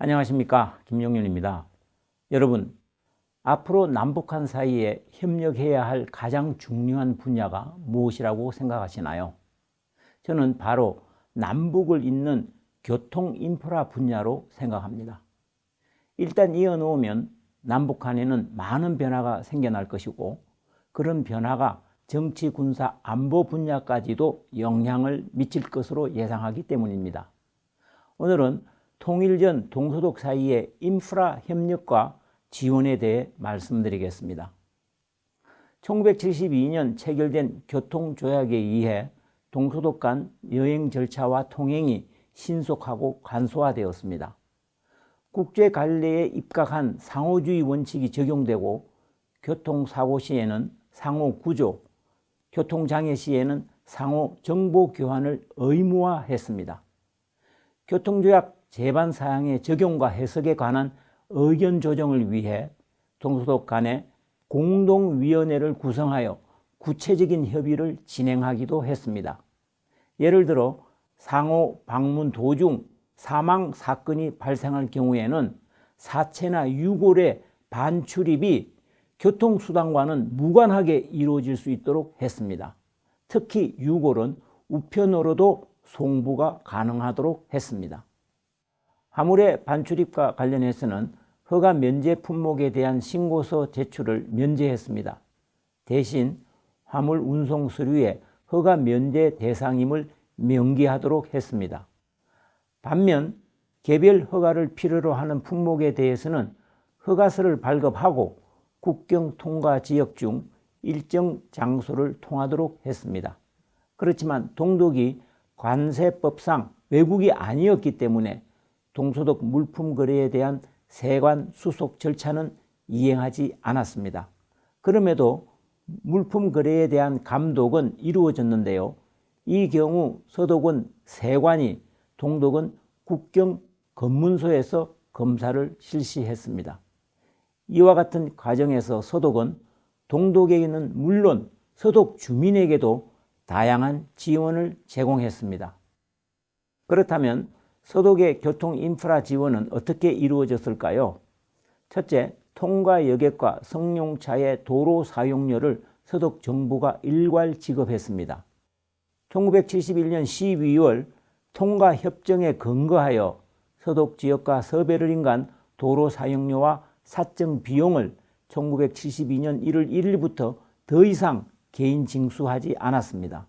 안녕하십니까, 김용윤입니다. 여러분, 앞으로 남북한 사이에 협력해야 할 가장 중요한 분야가 무엇이라고 생각하시나요? 저는 바로 남북을 잇는 교통 인프라 분야로 생각합니다. 일단 이어놓으면 남북 간에는 많은 변화가 생겨날 것이고, 그런 변화가 정치, 군사, 안보 분야까지도 영향을 미칠 것으로 예상하기 때문입니다. 오늘은 통일 전 동서독 사이의 인프라 협력과 지원에 대해 말씀드리겠습니다. 1972년 체결된 교통조약에 의해 동서독 간 여행 절차와 통행이 신속하고 간소화되었습니다. 국제관례에 입각한 상호주의 원칙이 적용되고 교통사고 시에는 상호구조, 교통장애 시에는 상호 정보 교환을 의무화했습니다. 교통조약 제반사항의 적용과 해석에 관한 의견 조정을 위해 동서독 간에 공동위원회를 구성하여 구체적인 협의를 진행하기도 했습니다. 예를 들어 상호 방문 도중 사망 사건이 발생할 경우에는 사체나 유골의 반출입이 교통수단과는 무관하게 이루어질 수 있도록 했습니다. 특히 유골은 우편으로도 송부가 가능하도록 했습니다. 화물의 반출입과 관련해서는 허가 면제 품목에 대한 신고서 제출을 면제했습니다. 대신 화물 운송 서류에 허가 면제 대상임을 명기하도록 했습니다. 반면 개별 허가를 필요로 하는 품목에 대해서는 허가서를 발급하고 국경 통과 지역 중 일정 장소를 통하도록 했습니다. 그렇지만 동독이 관세법상 외국이 아니었기 때문에 동서독 물품 거래에 대한 세관 수속 절차는 이행하지 않았습니다. 그럼에도 물품 거래에 대한 감독은 이루어졌는데요. 이 경우 서독은 세관이, 동독은 국경 검문소에서 검사를 실시했습니다. 이와 같은 과정에서 서독은 동독에게는 물론 서독 주민에게도 다양한 지원을 제공했습니다. 그렇다면 서독의 교통 인프라 지원은 어떻게 이루어졌을까요? 첫째, 통과 여객과 승용차의 도로 사용료를 서독 정부가 일괄 지급했습니다. 1971년 12월 통과 협정에 근거하여 서독 지역과 서베를린 간 도로 사용료와 사정 비용을 1972년 1월 1일부터 더 이상 개인 징수하지 않았습니다.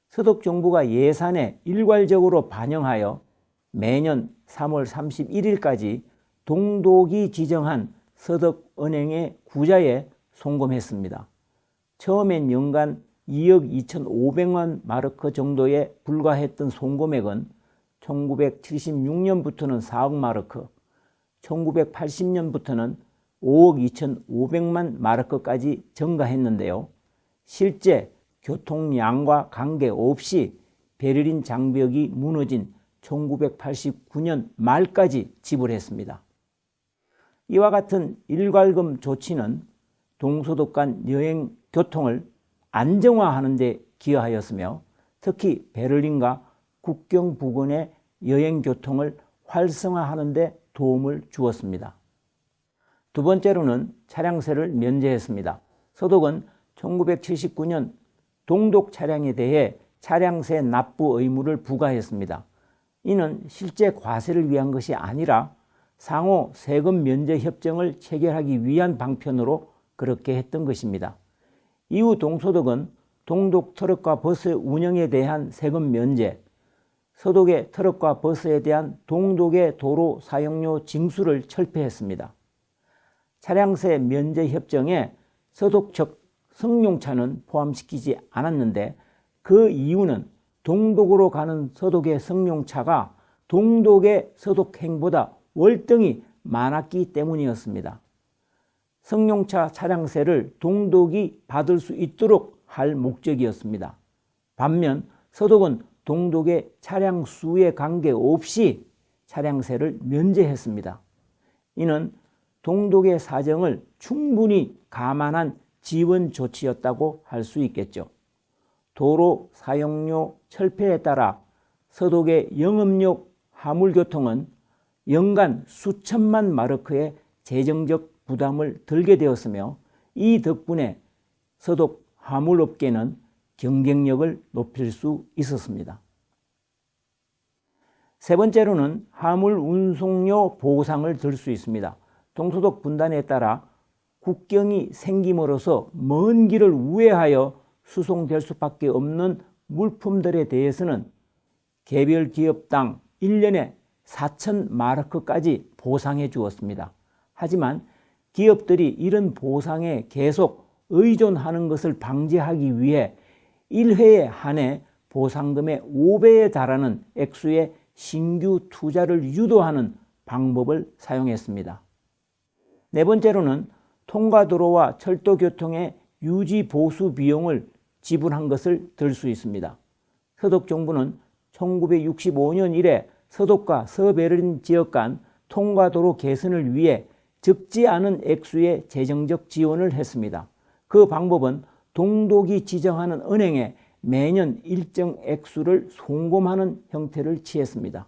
서독 정부가 예산에 일괄적으로 반영하여 매년 3월 31일까지 동독이 지정한 서독은행의 구좌에 송금했습니다. 처음엔 연간 2억 2,500만 마르크 정도에 불과했던 송금액은 1976년부터는 4억 마르크, 1980년부터는 5억 2,500만 마르크까지 증가했는데요. 실제 교통량과 관계없이 베를린 장벽이 무너진 1989년 말까지 지불했습니다. 이와 같은 일괄금 조치는 동서독 간 여행 교통을 안정화하는 데 기여하였으며 특히 베를린과 국경 부근의 여행 교통을 활성화하는 데 도움을 주었습니다. 두 번째로는 차량세를 면제했습니다. 서독은 1979년 동독 차량에 대해 차량세 납부 의무를 부과했습니다. 이는 실제 과세를 위한 것이 아니라 상호 세금 면제 협정을 체결하기 위한 방편으로 그렇게 했던 것입니다. 이후 동서독은 동독 트럭과 버스 운영에 대한 세금 면제, 서독의 트럭과 버스에 대한 동독의 도로 사용료 징수를 철폐했습니다. 차량세 면제 협정에 서독 즉 승용차는 포함시키지 않았는데 그 이유는 동독으로 가는 서독의 승용차가 동독의 서독행보다 월등히 많았기 때문이었습니다. 승용차 차량세를 동독이 받을 수 있도록 할 목적이었습니다. 반면 서독은 동독의 차량 수에 관계없이 차량세를 면제했습니다. 이는 동독의 사정을 충분히 감안한 지원 조치였다고 할 수 있겠죠. 도로 사용료 철폐에 따라 서독의 영업용 화물교통은 연간 수천만 마르크의 재정적 부담을 들게 되었으며 이 덕분에 서독 화물업계는 경쟁력을 높일 수 있었습니다. 세 번째로는 화물 운송료 보상을 들 수 있습니다. 동서독 분단에 따라 국경이 생김으로써 먼 길을 우회하여 수송될 수밖에 없는 물품들에 대해서는 개별 기업당 1년에 4천 마르크까지 보상해 주었습니다. 하지만 기업들이 이런 보상에 계속 의존하는 것을 방지하기 위해 1회에 한해 보상금의 5배에 달하는 액수의 신규 투자를 유도하는 방법을 사용했습니다. 네 번째로는 통과도로와 철도교통의 유지 보수 비용을 지불한 것을 들 수 있습니다. 서독 정부는 1965년 이래 서독과 서베를린 지역 간 통과도로 개선을 위해 적지 않은 액수의 재정적 지원을 했습니다. 그 방법은 동독이 지정하는 은행에 매년 일정 액수를 송금하는 형태를 취했습니다.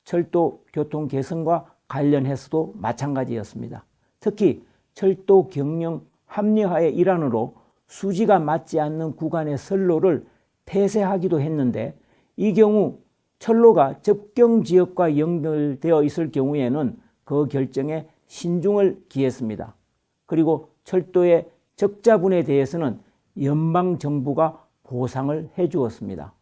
철도 교통 개선과 관련해서도 마찬가지였습니다. 특히 철도 경영 합리화의 일환으로 수지가 맞지 않는 구간의 선로를 폐쇄하기도 했는데 이 경우 철로가 접경 지역과 연결되어 있을 경우에는 그 결정에 신중을 기했습니다. 그리고 철도의 적자분에 대해서는 연방정부가 보상을 해주었습니다.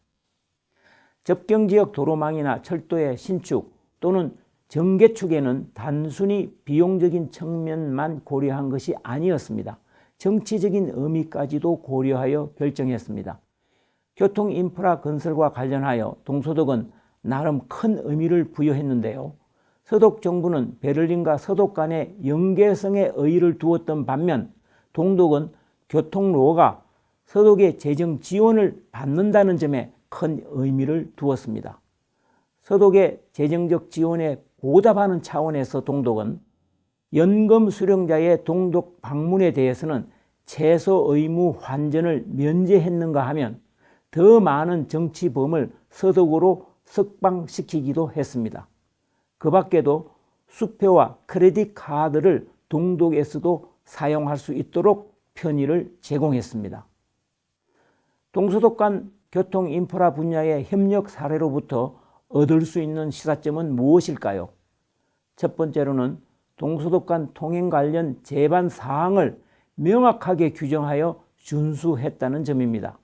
접경지역 도로망이나 철도의 신축 또는 정개축에는 단순히 비용적인 측면만 고려한 것이 아니었습니다. 정치적인 의미까지도 고려하여 결정했습니다. 교통 인프라 건설과 관련하여 동서독은 나름 큰 의미를 부여했는데요. 서독 정부는 베를린과 서독 간의 연계성에 의의를 두었던 반면 동독은 교통로가 서독의 재정 지원을 받는다는 점에 큰 의미를 두었습니다. 서독의 재정적 지원에 보답하는 차원에서 동독은 연금 수령자의 동독 방문에 대해서는 최소 의무 환전을 면제했는가 하면 더 많은 정치범을 서독으로 석방시키기도 했습니다. 그 밖에도 수표와 크레딧 카드를 동독에서도 사용할 수 있도록 편의를 제공했습니다. 동서독 간 교통 인프라 분야의 협력 사례로부터 얻을 수 있는 시사점은 무엇일까요? 첫 번째로는 동서독 간 통행 관련 제반 사항을 명확하게 규정하여 준수했다는 점입니다.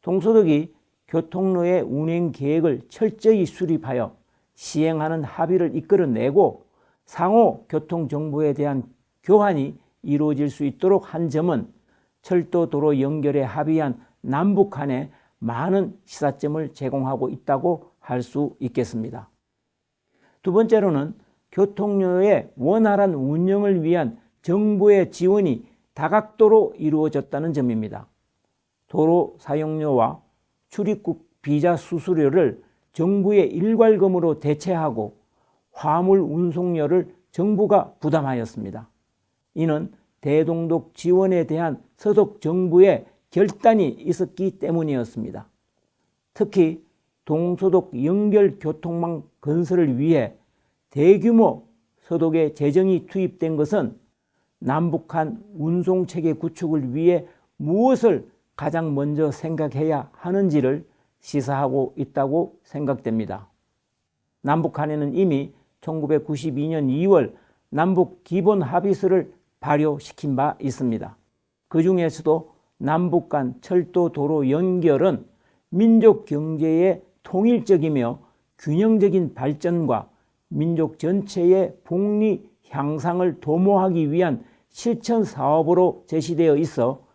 동서독이 교통로의 운행 계획을 철저히 수립하여 시행하는 합의를 이끌어내고 상호 교통 정보에 대한 교환이 이루어질 수 있도록 한 점은 철도 도로 연결에 합의한 남북 간에 많은 시사점을 제공하고 있다고 할 수 있겠습니다. 두 번째로는 교통료의 원활한 운영을 위한 정부의 지원이 다각도로 이루어졌다는 점입니다. 도로 사용료와 출입국 비자 수수료를 정부의 일괄금으로 대체하고 화물 운송료를 정부가 부담하였습니다. 이는 대동독 지원에 대한 서독 정부의 결단이 있었기 때문이었습니다. 특히 동서독 연결 교통망 건설을 위해 대규모 서독의 재정이 투입된 것은 남북한 운송체계 구축을 위해 무엇을 가장 먼저 생각해야 하는지를 시사하고 있다고 생각됩니다. 남북한에는 이미 1992년 2월 남북 기본 합의서를 발효시킨 바 있습니다. 그 중에서도 남북 간 철도 도로 연결은 민족 경제의 통일적이며 균형적인 발전과 민족 전체의 복리 향상을 도모하기 위한 실천 사업으로 제시되어 있어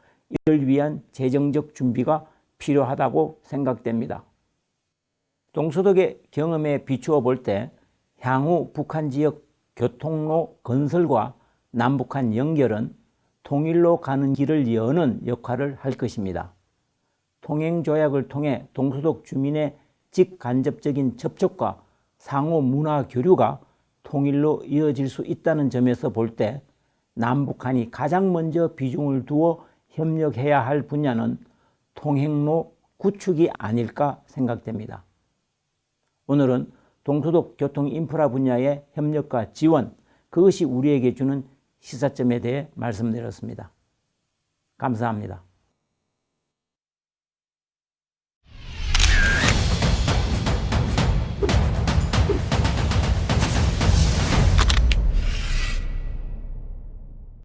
이를 위한 재정적 준비가 필요하다고 생각됩니다. 동서독의 경험에 비추어 볼 때 향후 북한 지역 교통로 건설과 남북한 연결은 통일로 가는 길을 여는 역할을 할 것입니다. 통행조약을 통해 동서독 주민의 직간접적인 접촉과 상호 문화 교류가 통일로 이어질 수 있다는 점에서 볼 때 남북한이 가장 먼저 비중을 두어 협력해야 할 분야는 통행로 구축이 아닐까 생각됩니다. 오늘은 동서독 교통 인프라 분야의 협력과 지원, 그것이 우리에게 주는 시사점에 대해 말씀드렸습니다. 감사합니다.